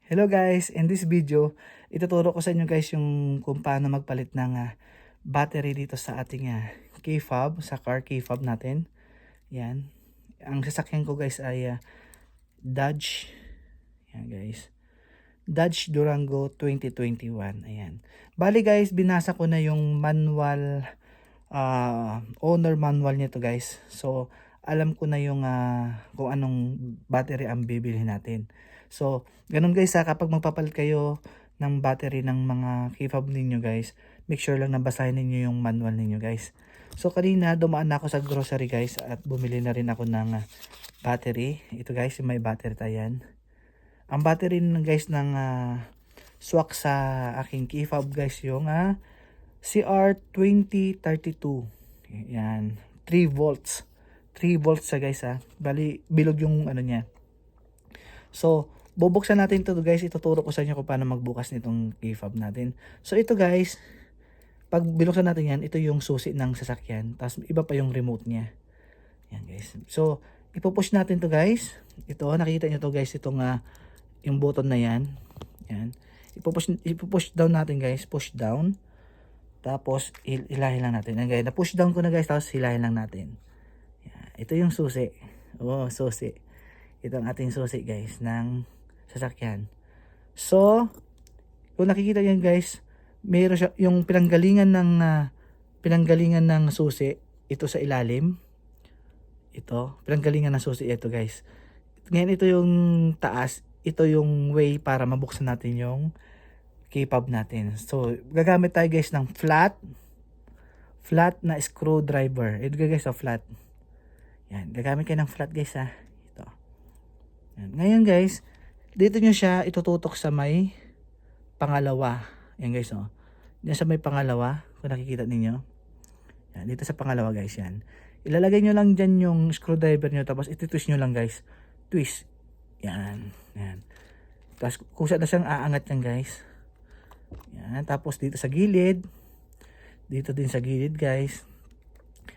Hello guys, in this video, ituturo ko sa inyo guys yung kung paano magpalit ng battery dito sa ating key-fob, sa car key-fob natin. Yan. Ang sasakyan ko guys ay Dodge. Yan guys. Dodge Durango 2021. Ayan. Bali guys, binasa ko na yung manual, owner manual nito guys. So, alam ko na yung kung anong battery ang bibili natin. So, ganun guys kapag magpapalit kayo ng battery ng mga key-fob ninyo guys, make sure lang na basahin ninyo yung manual ninyo guys. So, kanina dumaan na ako sa grocery guys at bumili na rin ako ng battery. Ito guys, yung may battery tayan. Ang battery guys ng swak sa aking key-fob guys yung CR2032. Yan, 3 volts. 3 volts sa guys Bali, bilog yung ano niya. So, bubuksan natin ito guys. Ituturo ko sa inyo kung paano magbukas nitong key-fob natin. So, ito guys, pag binuksan natin yan, ito yung susi ng sasakyan. Tapos, iba pa yung remote niya. Yan guys. So, ipupush natin to guys. Ito, nakikita nyo to guys, itong yung button na yan. Yan. Ipupush down natin guys. Push down. Tapos, hilahin lang natin. Yan guys. Na-push down ko na guys. Tapos, hilahin lang natin. Yan. Ito yung susi. Oh, susi. Ito ang ating susi guys ng sasakyan. So, kung nakikita niyo guys, mayroon siya yung pinanggalingan ng susi ito sa ilalim. Ito, pinanggalingan ng susi ito guys. Ngayon ito yung taas, ito yung way para mabuksan natin yung key-fob natin. So, gagamit tayo guys ng flat na screwdriver. Ito guys, flat. Yan, gagamit kayo ng flat guys Ito. Yan. Ngayon guys, dito nyo siya itututok sa may pangalawa. Yan guys, Yan sa may pangalawa, kung nakikita ninyo. Yan, dito sa pangalawa guys, yan. Ilalagay nyo lang dyan yung screwdriver nyo, tapos ititwist nyo lang guys. Twist. Yan. Yan. Tapos kusa na siyang aangat yan guys. Yan. Tapos dito sa gilid. Dito din sa gilid guys.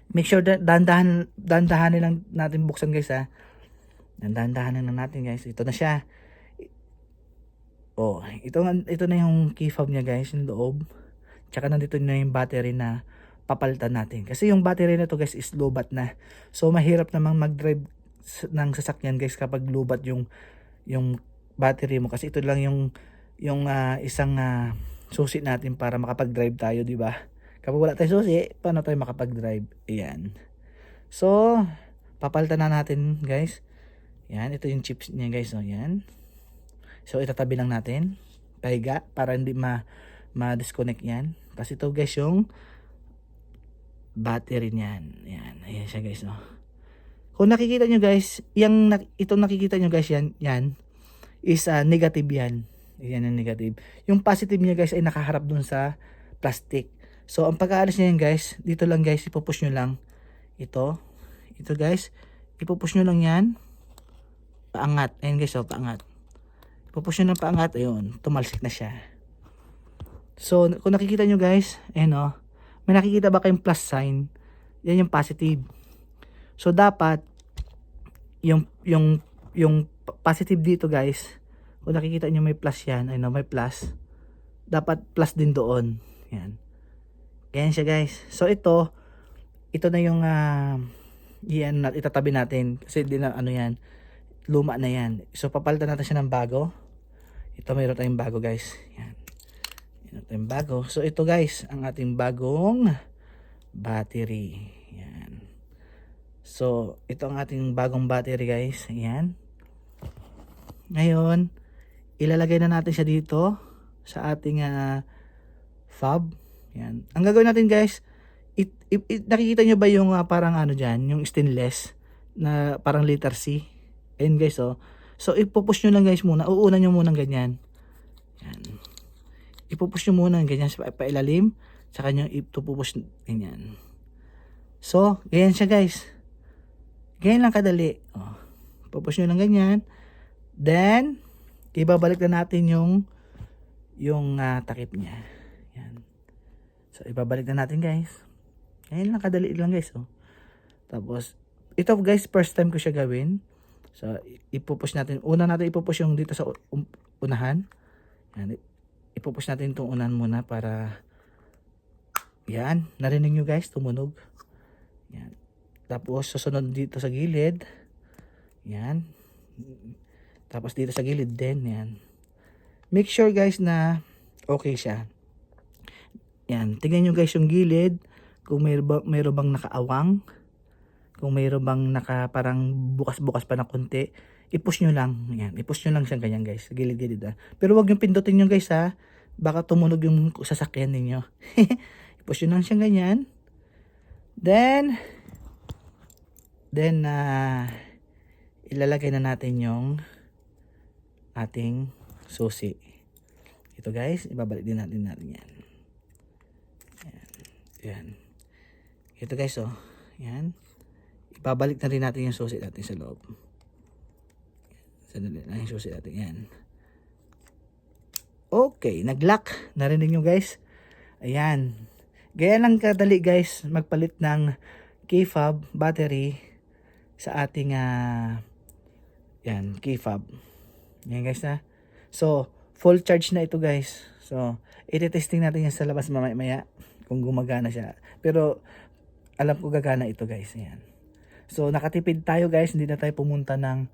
Make sure dahan-dahanin lang natin buksan guys Dahan-dahanin lang natin guys. Ito na siya. Oh, ito na yung key fob niya guys, yung loob. Tsaka nandito na yung battery na papalitan natin. Kasi yung battery na to guys is lobat na. So mahirap namang mag-drive ng sasakyan guys kapag lobat yung battery mo, kasi ito lang yung isang susi natin para makapag-drive tayo, di ba? Kapag wala tayong susi, paano tayo makapag-drive? Ayan. So, papalitan na natin guys. Yan, ito yung chips niya guys, yan. So, itatabi lang natin. Pahiga para hindi ma-disconnect yan. Tapos ito guys yung battery niyan. Yan. Ayan siya guys. Kung nakikita nyo guys, itong nakikita nyo guys yan is negative yan. Yan ang negative. Yung positive niya guys ay nakaharap dun sa plastic. So, ang pag-aalis niya yan guys, dito lang guys, ipupush nyo lang. Ito guys, ipupush nyo lang yan. Paangat. Ayan guys, paangat. Pupush nyo ng paangat, ayun, tumalsik na siya. So, kung nakikita nyo guys, ayan may nakikita ba kayong plus sign? Yan yung positive. So, dapat, yung positive dito guys, kung nakikita nyo may plus yan, ayun may plus, dapat plus din doon. Yan. Ganyan siya guys. So, ito na yung, yan, itatabi natin. Kasi di na, yan, luma na yan. So, papalitan natin siya ng bago. Ito, mayroon tayong bago guys. Yan. Mayroon tayong bago. So ito guys, ang ating bagong battery. Yan. So ito ang ating bagong battery guys. Yan. Ngayon, ilalagay na natin siya dito sa ating fob. Yan. Ang gagawin natin guys, nakikita nyo ba yung parang dyan, yung stainless na parang letter C? Ayun guys So, ipupush nyo lang guys muna. Uunan nyo muna ganyan. Yan. Ipupush nyo muna ganyan sa pailalim. Saka nyo ipupush ganyan. So, ganyan siya guys. Ganyan lang kadali. Ipupush nyo lang ganyan. Then, ibabalik na natin yung takip niya. Yan. So, ibabalik na natin guys. Ganyan lang kadali lang guys. Tapos, ito guys, first time ko siya gawin. So, ipupush natin. Una natin ipupush yung dito sa unahan. Yan, ipupush natin itong unahan muna para, yan, narinig nyo guys, tumunog. Yan. Tapos susunod dito sa gilid. Yan. Tapos dito sa gilid din, yan. Make sure guys na okay siya. Yan, tingnan nyo guys yung gilid, kung mayroon bang nakaawang, kung mayroon bang parang bukas-bukas pa na konti, i-push nyo lang. Yan, i-push nyo lang siya ganyan guys, gilid-gilid ha. Pero wag yung pindutin nyo guys ha, baka tumunog yung sasakyan ninyo. I-push nyo lang siya ganyan. Then ilalagay na natin yung ating susi. Ito guys, ibabalik din natin yan. Yan. Ito guys, oh. Yan. Ibabalik na rin natin yung susi natin sa loob. Sandali na yung susi natin. Yan. Okay, nag-lock. Narinig nyo guys? Ayan. Gaya lang kadali guys, magpalit ng key fob battery sa ating yan, key fob. Yan guys na. So, full charge na ito guys. So, iti-testing natin yan sa labas mamaya kung gumagana siya. Pero alam ko gagana ito guys. Ayan. So nakatipid tayo guys, hindi na tayo pumunta ng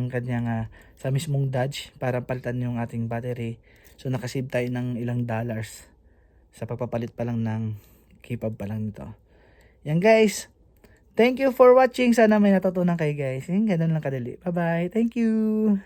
kanyang sa mismong Dodge para palitan yung ating battery. So nakasave tayo ng ilang dollars sa pagpapalit pa lang ng key fob pa lang nito. Yan guys. Thank you for watching. Sana may natutunan kayo guys. Yan, ganun lang kadali. Bye bye. Thank you.